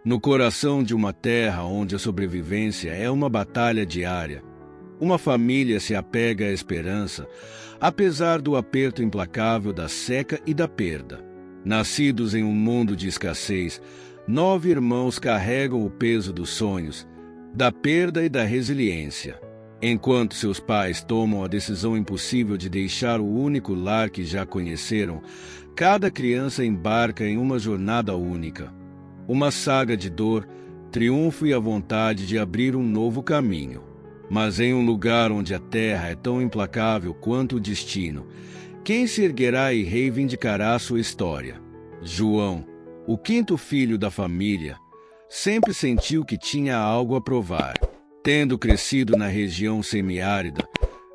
No coração de uma terra onde a sobrevivência é uma batalha diária, uma família se apega à esperança, apesar do aperto implacável da seca e da perda. Nascidos em um mundo de escassez, 9 irmãos carregam o peso dos sonhos, da perda e da resiliência. Enquanto seus pais tomam a decisão impossível de deixar o único lar que já conheceram, cada criança embarca em uma jornada única. Uma saga de dor, triunfo e a vontade de abrir um novo caminho. Mas em um lugar onde a terra é tão implacável quanto o destino, quem se erguerá e reivindicará sua história? João, o 5º filho da família, sempre sentiu que tinha algo a provar. Tendo crescido na região semiárida,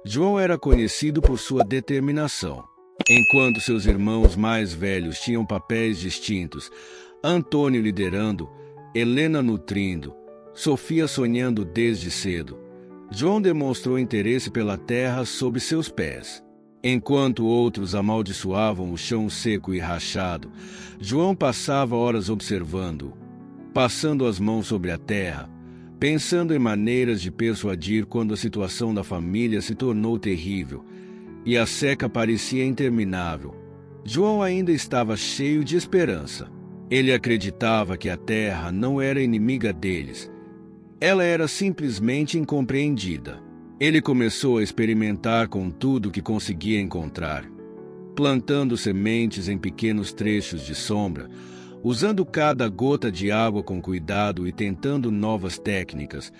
João era conhecido por sua determinação. Enquanto seus irmãos mais velhos tinham papéis distintos, Antônio liderando, Helena nutrindo, Sofia sonhando desde cedo, João demonstrou interesse pela terra sob seus pés. Enquanto outros amaldiçoavam o chão seco e rachado, João passava horas observando-o, passando as mãos sobre a terra, pensando em maneiras de persuadir quando a situação da família se tornou terrível e a seca parecia interminável. João ainda estava cheio de esperança. Ele acreditava que a terra não era inimiga deles. Ela era simplesmente incompreendida. Ele começou a experimentar com tudo que conseguia encontrar, plantando sementes em pequenos trechos de sombra, usando cada gota de água com cuidado e tentando novas técnicas,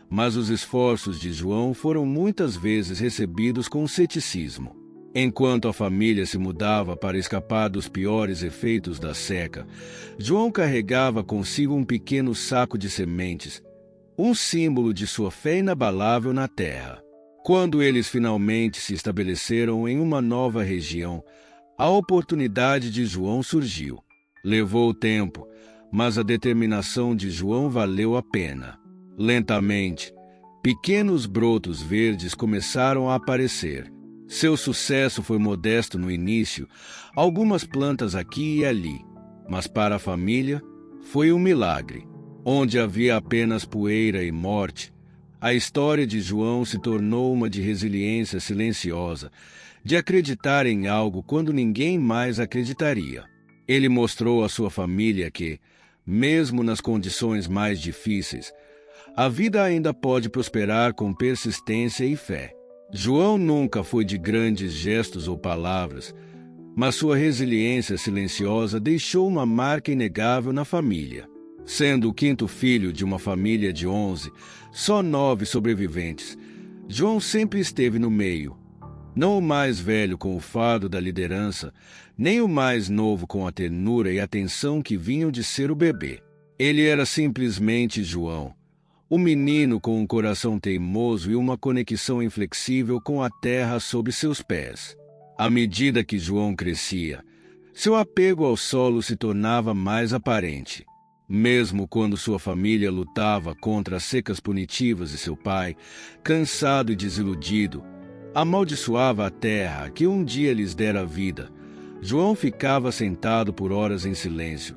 mas os esforços de João foram muitas vezes recebidos com ceticismo. Enquanto a família se mudava para escapar dos piores efeitos da seca, João carregava consigo um pequeno saco de sementes, um símbolo de sua fé inabalável na terra. Quando eles finalmente se estabeleceram em uma nova região, a oportunidade de João surgiu. Levou tempo, mas a determinação de João valeu a pena. Lentamente, pequenos brotos verdes começaram a aparecer. Seu sucesso foi modesto no início, algumas plantas aqui e ali, mas para a família foi um milagre. Onde havia apenas poeira e morte, a história de João se tornou uma de resiliência silenciosa, de acreditar em algo quando ninguém mais acreditaria. Ele mostrou à sua família que, mesmo nas condições mais difíceis, a vida ainda pode prosperar com persistência e fé. João nunca foi de grandes gestos ou palavras, mas sua resiliência silenciosa deixou uma marca inegável na família. Sendo o 5º filho de uma família de 11, só 9 sobreviventes, João sempre esteve no meio. Não o mais velho com o fardo da liderança, nem o mais novo com a ternura e atenção que vinham de ser o bebê. Ele era simplesmente João, o menino com um coração teimoso e uma conexão inflexível com a terra sob seus pés. À medida que João crescia, seu apego ao solo se tornava mais aparente. Mesmo quando sua família lutava contra as secas punitivas de seu pai, cansado e desiludido, amaldiçoava a terra que um dia lhes dera vida, João ficava sentado por horas em silêncio,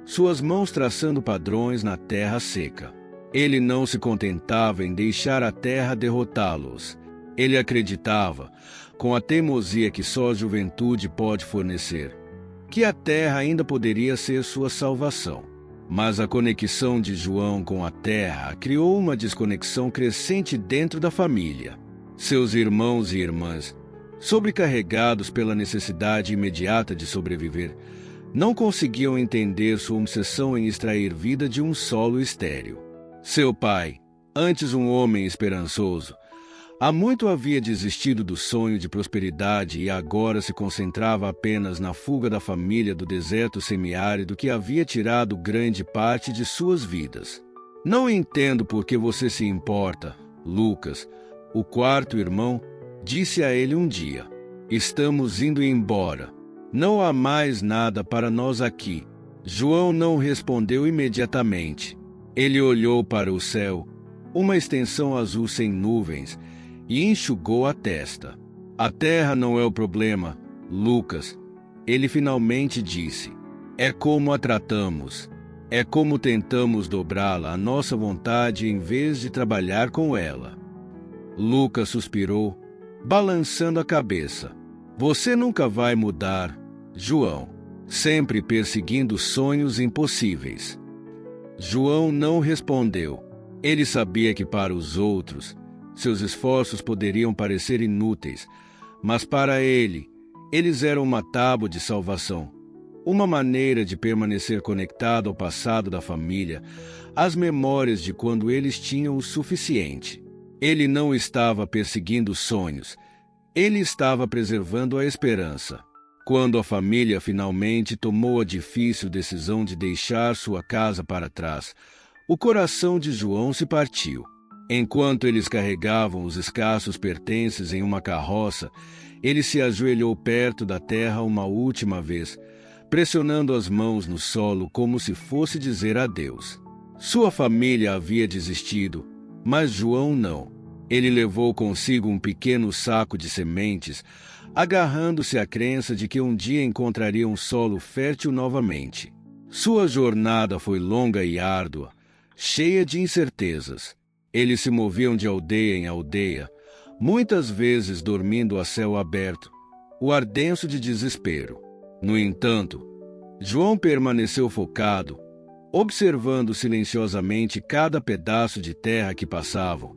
suas mãos traçando padrões na terra seca. Ele não se contentava em deixar a terra derrotá-los. Ele acreditava, com a teimosia que só a juventude pode fornecer, que a terra ainda poderia ser sua salvação. Mas a conexão de João com a terra criou uma desconexão crescente dentro da família. Seus irmãos e irmãs, sobrecarregados pela necessidade imediata de sobreviver, não conseguiam entender sua obsessão em extrair vida de um solo estéril. Seu pai, antes um homem esperançoso, há muito havia desistido do sonho de prosperidade e agora se concentrava apenas na fuga da família do deserto semiárido que havia tirado grande parte de suas vidas. Não entendo por que você se importa, Lucas, o 4º irmão, disse a ele um dia. Estamos indo embora. Não há mais nada para nós aqui. João não respondeu imediatamente. Ele olhou para o céu, uma extensão azul sem nuvens, e enxugou a testa. A terra não é o problema, Lucas. Ele finalmente disse. É como a tratamos. É como tentamos dobrá-la à nossa vontade em vez de trabalhar com ela. Lucas suspirou, balançando a cabeça. Você nunca vai mudar, João, sempre perseguindo sonhos impossíveis. João não respondeu. Ele sabia que para os outros, seus esforços poderiam parecer inúteis, mas para ele, eles eram uma tábua de salvação. Uma maneira de permanecer conectado ao passado da família, às memórias de quando eles tinham o suficiente. Ele não estava perseguindo sonhos, ele estava preservando a esperança. Quando a família finalmente tomou a difícil decisão de deixar sua casa para trás, o coração de João se partiu. Enquanto eles carregavam os escassos pertences em uma carroça, ele se ajoelhou perto da terra uma última vez, pressionando as mãos no solo como se fosse dizer adeus. Sua família havia desistido, mas João não. Ele levou consigo um pequeno saco de sementes, agarrando-se à crença de que um dia encontraria um solo fértil novamente. Sua jornada foi longa e árdua, cheia de incertezas. Eles se moviam de aldeia em aldeia, muitas vezes dormindo a céu aberto, o ardenço de desespero. No entanto, João permaneceu focado, observando silenciosamente cada pedaço de terra que passavam,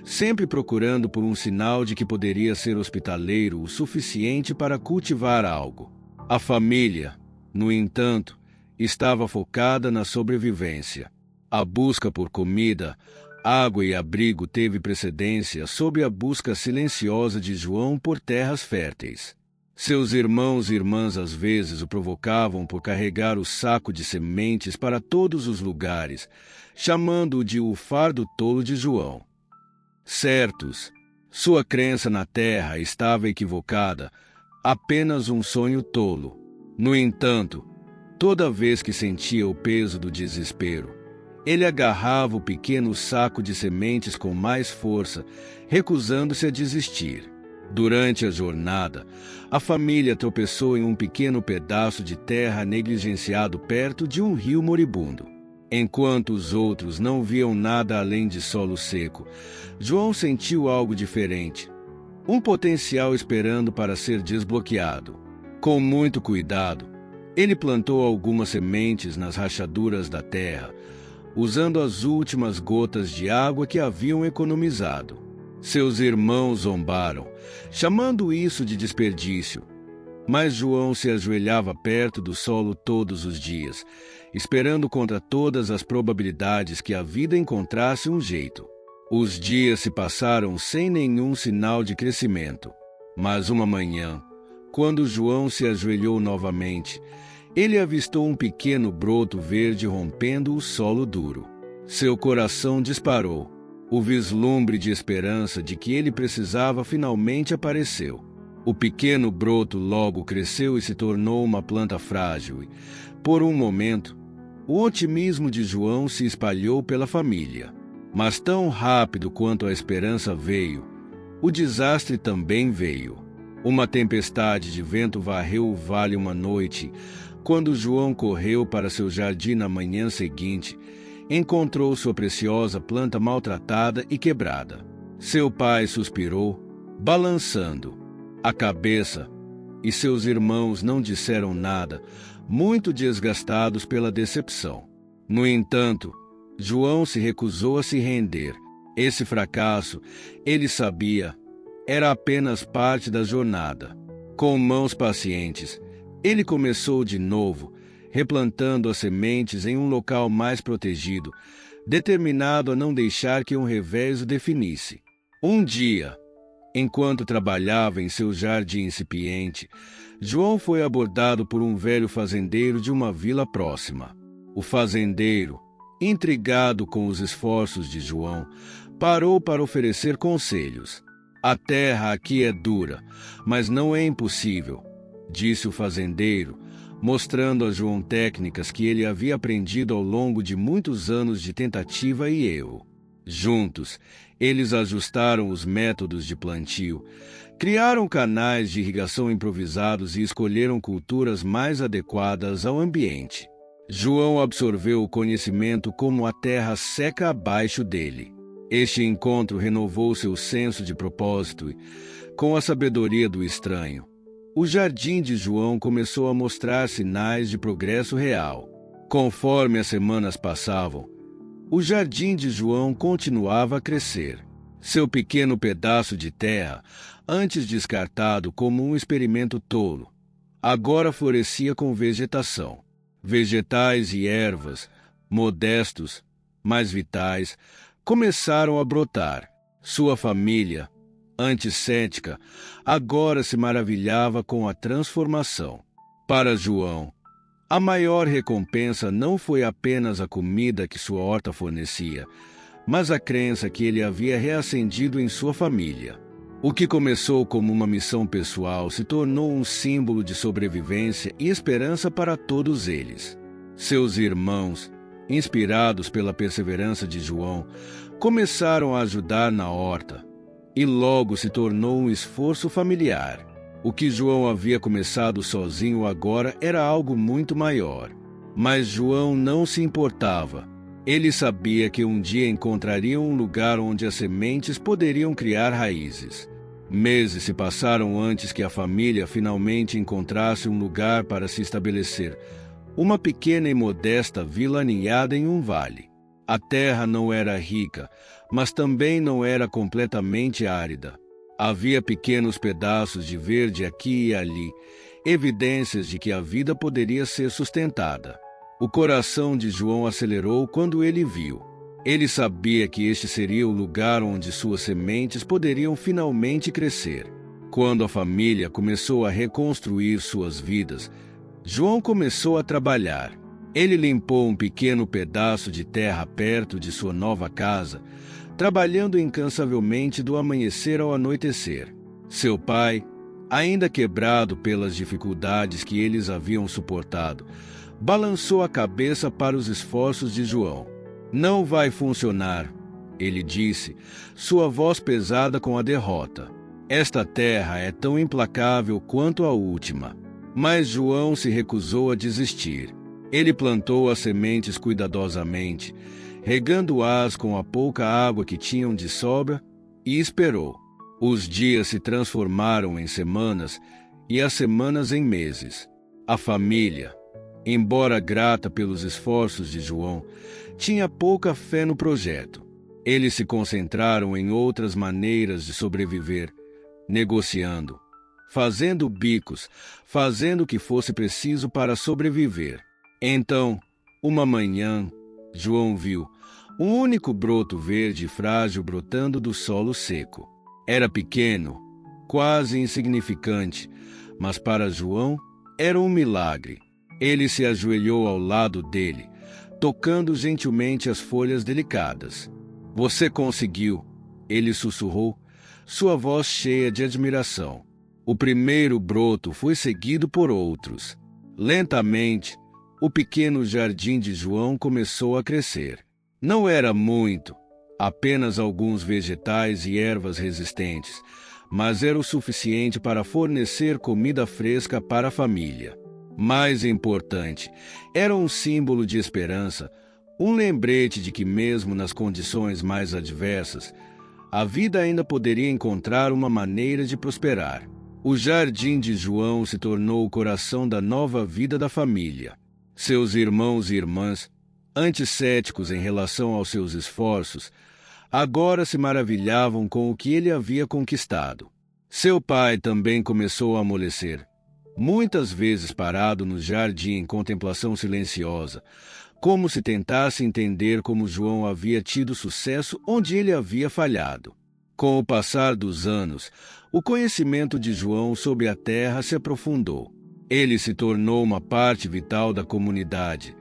sempre procurando por um sinal de que poderia ser hospitaleiro o suficiente para cultivar algo. A família, no entanto, estava focada na sobrevivência. A busca por comida, água e abrigo teve precedência sobre a busca silenciosa de João por terras férteis. Seus irmãos e irmãs às vezes o provocavam por carregar o saco de sementes para todos os lugares, chamando-o de o fardo tolo de João. Certos, sua crença na terra estava equivocada, apenas um sonho tolo. No entanto, toda vez que sentia o peso do desespero, ele agarrava o pequeno saco de sementes com mais força, recusando-se a desistir. Durante a jornada, a família tropeçou em um pequeno pedaço de terra negligenciado perto de um rio moribundo. Enquanto os outros não viam nada além de solo seco, João sentiu algo diferente. Um potencial esperando para ser desbloqueado. Com muito cuidado, ele plantou algumas sementes nas rachaduras da terra, usando as últimas gotas de água que haviam economizado. Seus irmãos zombaram, chamando isso de desperdício. Mas João se ajoelhava perto do solo todos os dias, esperando contra todas as probabilidades que a vida encontrasse um jeito. Os dias se passaram sem nenhum sinal de crescimento. Mas uma manhã, quando João se ajoelhou novamente, ele avistou um pequeno broto verde rompendo o solo duro. Seu coração disparou. O vislumbre de esperança de que ele precisava finalmente apareceu. O pequeno broto logo cresceu e se tornou uma planta frágil. Por um momento, o otimismo de João se espalhou pela família. Mas tão rápido quanto a esperança veio, o desastre também veio. Uma tempestade de vento varreu o vale uma noite. Quando João correu para seu jardim na manhã seguinte, encontrou sua preciosa planta maltratada e quebrada. Seu pai suspirou, balançando a cabeça, e seus irmãos não disseram nada, muito desgastados pela decepção. No entanto, João se recusou a se render. Esse fracasso, ele sabia, era apenas parte da jornada. Com mãos pacientes, ele começou de novo, replantando as sementes em um local mais protegido, determinado a não deixar que um revés o definisse. Um dia, enquanto trabalhava em seu jardim incipiente, João foi abordado por um velho fazendeiro de uma vila próxima. O fazendeiro, intrigado com os esforços de João, parou para oferecer conselhos. A terra aqui é dura, mas não é impossível, disse o fazendeiro, mostrando a João técnicas que ele havia aprendido ao longo de muitos anos de tentativa e erro. Juntos, eles ajustaram os métodos de plantio, criaram canais de irrigação improvisados e escolheram culturas mais adequadas ao ambiente. João absorveu o conhecimento como a terra seca abaixo dele. Este encontro renovou seu senso de propósito com a sabedoria do estranho. O jardim de João começou a mostrar sinais de progresso real. Conforme as semanas passavam, o jardim de João continuava a crescer. Seu pequeno pedaço de terra, antes descartado como um experimento tolo, agora florescia com vegetação. Vegetais e ervas, modestos, mas vitais, começaram a brotar. Sua família, antes cética, agora se maravilhava com a transformação. Para João, a maior recompensa não foi apenas a comida que sua horta fornecia, mas a crença que ele havia reacendido em sua família. O que começou como uma missão pessoal se tornou um símbolo de sobrevivência e esperança para todos eles. Seus irmãos, inspirados pela perseverança de João, começaram a ajudar na horta, e logo se tornou um esforço familiar. O que João havia começado sozinho agora era algo muito maior. Mas João não se importava. Ele sabia que um dia encontraria um lugar onde as sementes poderiam criar raízes. Meses se passaram antes que a família finalmente encontrasse um lugar para se estabelecer. Uma pequena e modesta vila aninhada em um vale. A terra não era rica, mas também não era completamente árida. Havia pequenos pedaços de verde aqui e ali, evidências de que a vida poderia ser sustentada. O coração de João acelerou quando ele viu. Ele sabia que este seria o lugar onde suas sementes poderiam finalmente crescer. Quando a família começou a reconstruir suas vidas, João começou a trabalhar. Ele limpou um pequeno pedaço de terra perto de sua nova casa, trabalhando incansavelmente do amanhecer ao anoitecer. Seu pai, ainda quebrado pelas dificuldades que eles haviam suportado, balançou a cabeça para os esforços de João. "Não vai funcionar", ele disse, sua voz pesada com a derrota. "Esta terra é tão implacável quanto a última." Mas João se recusou a desistir. Ele plantou as sementes cuidadosamente, regando-as com a pouca água que tinham de sobra, e esperou. Os dias se transformaram em semanas e as semanas em meses. A família, embora grata pelos esforços de João, tinha pouca fé no projeto. Eles se concentraram em outras maneiras de sobreviver, negociando, fazendo bicos, fazendo o que fosse preciso para sobreviver. Então, uma manhã, João viu um único broto verde e frágil brotando do solo seco. Era pequeno, quase insignificante, mas para João era um milagre. Ele se ajoelhou ao lado dele, tocando gentilmente as folhas delicadas. "Você conseguiu", ele sussurrou, sua voz cheia de admiração. O primeiro broto foi seguido por outros. Lentamente, o pequeno jardim de João começou a crescer. Não era muito, apenas alguns vegetais e ervas resistentes, mas era o suficiente para fornecer comida fresca para a família. Mais importante, era um símbolo de esperança, um lembrete de que mesmo nas condições mais adversas, a vida ainda poderia encontrar uma maneira de prosperar. O jardim de João se tornou o coração da nova vida da família. Seus irmãos e irmãs, antes céticos em relação aos seus esforços, agora se maravilhavam com o que ele havia conquistado. Seu pai também começou a amolecer, muitas vezes parado no jardim em contemplação silenciosa, como se tentasse entender como João havia tido sucesso onde ele havia falhado. Com o passar dos anos, o conhecimento de João sobre a terra se aprofundou. Ele se tornou uma parte vital da comunidade,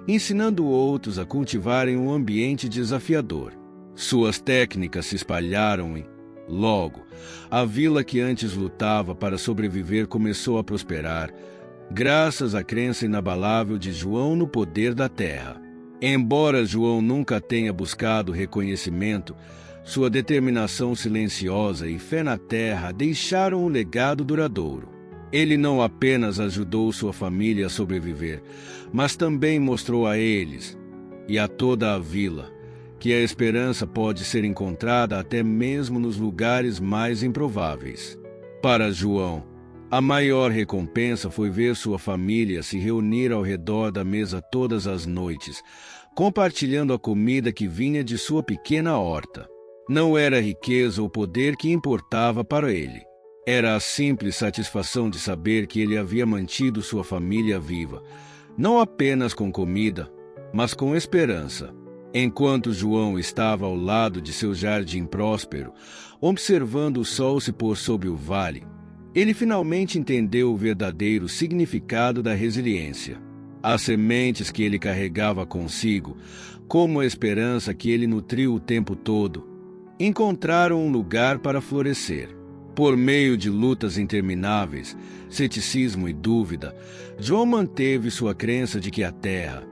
ensinando outros a cultivarem um ambiente desafiador. Suas técnicas se espalharam e, logo, a vila que antes lutava para sobreviver começou a prosperar, graças à crença inabalável de João no poder da terra. Embora João nunca tenha buscado reconhecimento, sua determinação silenciosa e fé na terra deixaram um legado duradouro. Ele não apenas ajudou sua família a sobreviver, mas também mostrou a eles e a toda a vila que a esperança pode ser encontrada até mesmo nos lugares mais improváveis. Para João, a maior recompensa foi ver sua família se reunir ao redor da mesa todas as noites, compartilhando a comida que vinha de sua pequena horta. Não era a riqueza ou poder que importava para ele. Era a simples satisfação de saber que ele havia mantido sua família viva, não apenas com comida, mas com esperança. Enquanto João estava ao lado de seu jardim próspero, observando o sol se pôr sobre o vale, ele finalmente entendeu o verdadeiro significado da resiliência. As sementes que ele carregava consigo, como a esperança que ele nutriu o tempo todo, encontraram um lugar para florescer. Por meio de lutas intermináveis, ceticismo e dúvida, João manteve sua crença de que a terra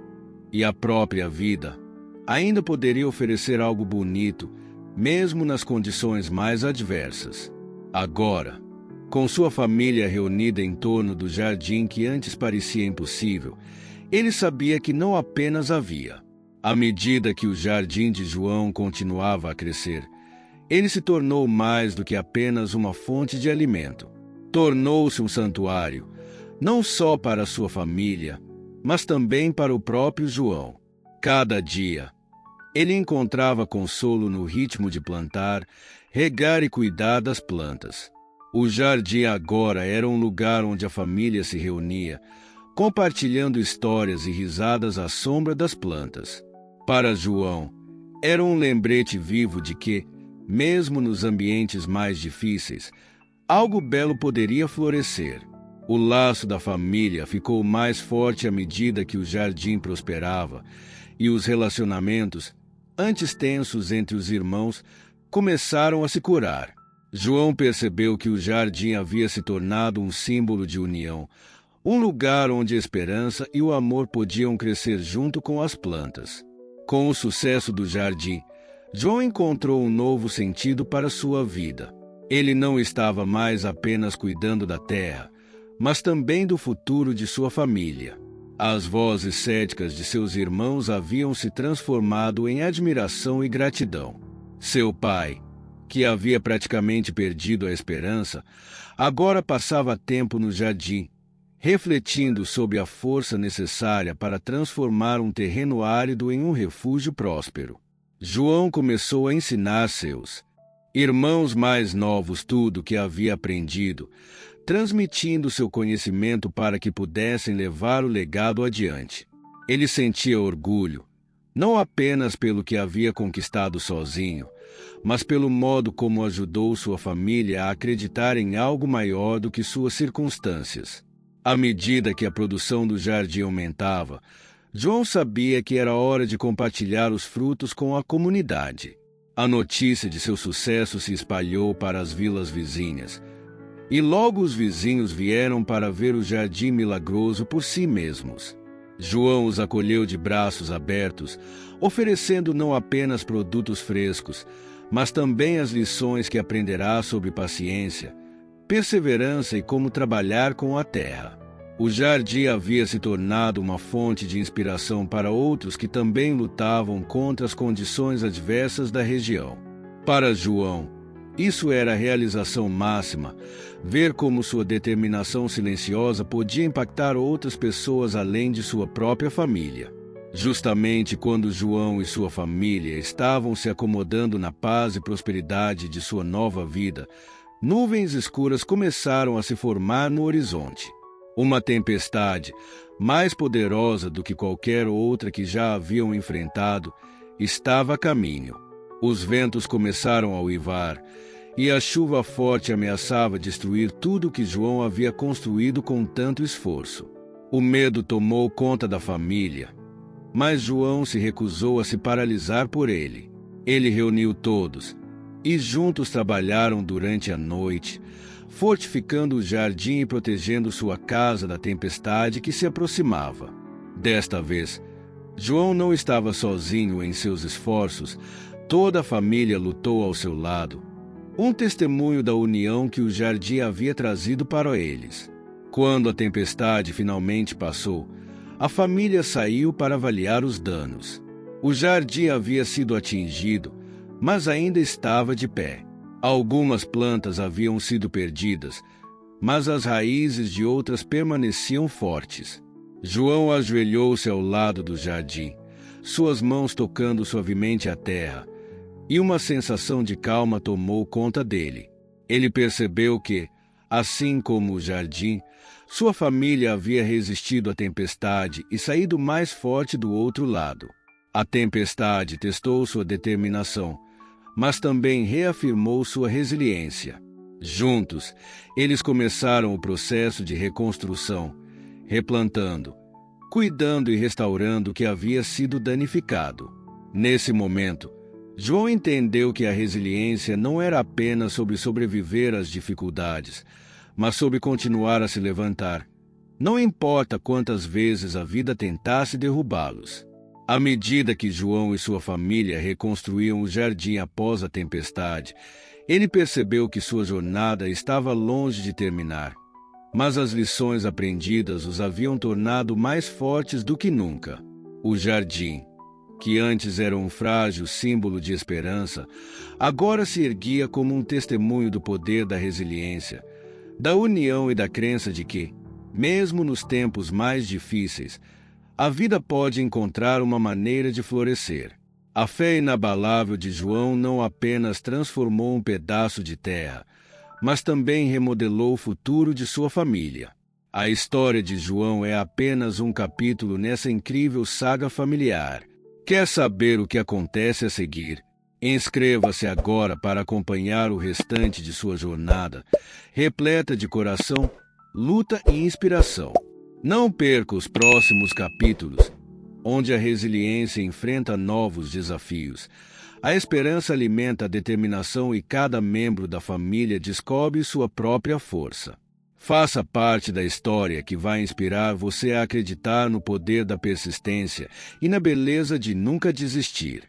e a própria vida ainda poderia oferecer algo bonito, mesmo nas condições mais adversas. Agora, com sua família reunida em torno do jardim que antes parecia impossível, ele sabia que não apenas havia. À medida que o jardim de João continuava a crescer, ele se tornou mais do que apenas uma fonte de alimento. Tornou-se um santuário, não só para sua família, mas também para o próprio João. Cada dia, ele encontrava consolo no ritmo de plantar, regar e cuidar das plantas. O jardim agora era um lugar onde a família se reunia, compartilhando histórias e risadas à sombra das plantas. Para João, era um lembrete vivo de que, mesmo nos ambientes mais difíceis, algo belo poderia florescer. O laço da família ficou mais forte à medida que o jardim prosperava e os relacionamentos, antes tensos entre os irmãos, começaram a se curar. João percebeu que o jardim havia se tornado um símbolo de união, um lugar onde a esperança e o amor podiam crescer junto com as plantas. Com o sucesso do jardim, João encontrou um novo sentido para sua vida. Ele não estava mais apenas cuidando da terra, mas também do futuro de sua família. As vozes céticas de seus irmãos haviam se transformado em admiração e gratidão. Seu pai, que havia praticamente perdido a esperança, agora passava tempo no jardim, refletindo sobre a força necessária para transformar um terreno árido em um refúgio próspero. João começou a ensinar seus irmãos mais novos tudo o que havia aprendido, transmitindo seu conhecimento para que pudessem levar o legado adiante. Ele sentia orgulho, não apenas pelo que havia conquistado sozinho, mas pelo modo como ajudou sua família a acreditar em algo maior do que suas circunstâncias. À medida que a produção do jardim aumentava, João sabia que era hora de compartilhar os frutos com a comunidade. A notícia de seu sucesso se espalhou para as vilas vizinhas, e logo os vizinhos vieram para ver o jardim milagroso por si mesmos. João os acolheu de braços abertos, oferecendo não apenas produtos frescos, mas também as lições que aprenderá sobre paciência, perseverança e como trabalhar com a terra. O jardim havia se tornado uma fonte de inspiração para outros que também lutavam contra as condições adversas da região. Para João, isso era a realização máxima, ver como sua determinação silenciosa podia impactar outras pessoas além de sua própria família. Justamente quando João e sua família estavam se acomodando na paz e prosperidade de sua nova vida, nuvens escuras começaram a se formar no horizonte. Uma tempestade, mais poderosa do que qualquer outra que já haviam enfrentado, estava a caminho. Os ventos começaram a uivar, e a chuva forte ameaçava destruir tudo o que João havia construído com tanto esforço. O medo tomou conta da família, mas João se recusou a se paralisar por ele. Ele reuniu todos, e juntos trabalharam durante a noite, fortificando o jardim e protegendo sua casa da tempestade que se aproximava. Desta vez, João não estava sozinho em seus esforços, toda a família lutou ao seu lado, um testemunho da união que o jardim havia trazido para eles. Quando a tempestade finalmente passou, a família saiu para avaliar os danos. O jardim havia sido atingido, mas ainda estava de pé. Algumas plantas haviam sido perdidas, mas as raízes de outras permaneciam fortes. João ajoelhou-se ao lado do jardim, suas mãos tocando suavemente a terra, e uma sensação de calma tomou conta dele. Ele percebeu que, assim como o jardim, sua família havia resistido à tempestade e saído mais forte do outro lado. A tempestade testou sua determinação, mas também reafirmou sua resiliência. Juntos, eles começaram o processo de reconstrução, replantando, cuidando e restaurando o que havia sido danificado. Nesse momento, João entendeu que a resiliência não era apenas sobre sobreviver às dificuldades, mas sobre continuar a se levantar, não importa quantas vezes a vida tentasse derrubá-los. À medida que João e sua família reconstruíam o jardim após a tempestade, ele percebeu que sua jornada estava longe de terminar, mas as lições aprendidas os haviam tornado mais fortes do que nunca. O jardim, que antes era um frágil símbolo de esperança, agora se erguia como um testemunho do poder da resiliência, da união e da crença de que, mesmo nos tempos mais difíceis, a vida pode encontrar uma maneira de florescer. A fé inabalável de João não apenas transformou um pedaço de terra, mas também remodelou o futuro de sua família. A história de João é apenas um capítulo nessa incrível saga familiar. Quer saber o que acontece a seguir? Inscreva-se agora para acompanhar o restante de sua jornada, repleta de coração, luta e inspiração. Não perca os próximos capítulos, onde a resiliência enfrenta novos desafios. A esperança alimenta a determinação e cada membro da família descobre sua própria força. Faça parte da história que vai inspirar você a acreditar no poder da persistência e na beleza de nunca desistir.